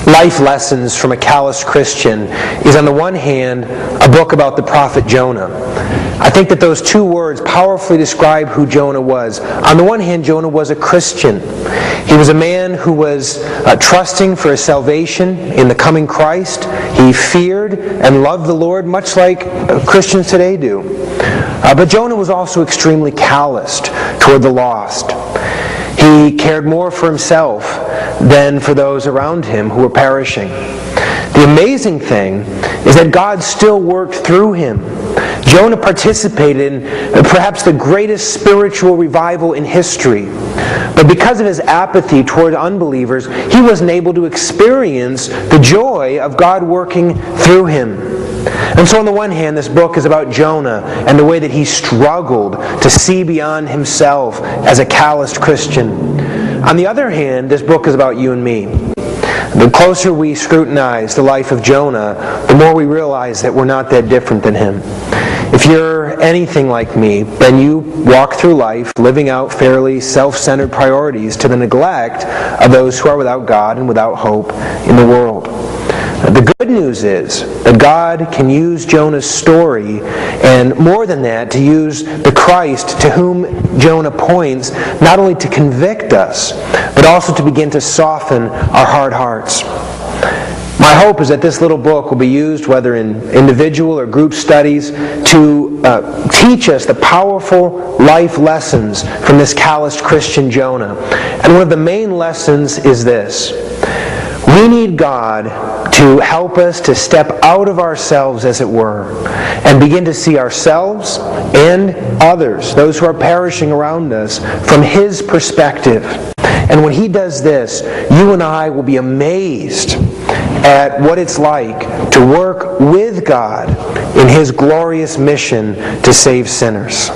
Life Lessons from a Calloused Christian is, on the one hand, a book about the prophet Jonah. I think that those two words powerfully describe who Jonah was. On the one hand, Jonah was a Christian. He was a man who was trusting for his salvation in the coming Christ. He feared and loved the Lord, much like Christians today do. But Jonah was also extremely calloused toward the lost. He cared more for himself than for those around him who were perishing. The amazing thing is that God still worked through him. Jonah participated in perhaps the greatest spiritual revival in history. But because of his apathy toward unbelievers, he wasn't able to experience the joy of God working through him. And so on the one hand, this book is about Jonah and the way that he struggled to see beyond himself as a calloused Christian. On the other hand, this book is about you and me. The closer we scrutinize the life of Jonah, the more we realize that we're not that different than him. If you're anything like me, then you walk through life living out fairly self-centered priorities to the neglect of those who are without God and without hope in the world. The good news is that God can use Jonah's story, and more than that, to use the Christ to whom Jonah points, not only to convict us, but also to begin to soften our hard hearts. My hope is that this little book will be used, whether in individual or group studies, to teach us the powerful life lessons from this calloused Christian Jonah. And one of the main lessons is this: we need God to help us to step out of ourselves, as it were, and begin to see ourselves and others, those who are perishing around us, from His perspective. And when He does this, you and I will be amazed at what it's like to work with God in His glorious mission to save sinners.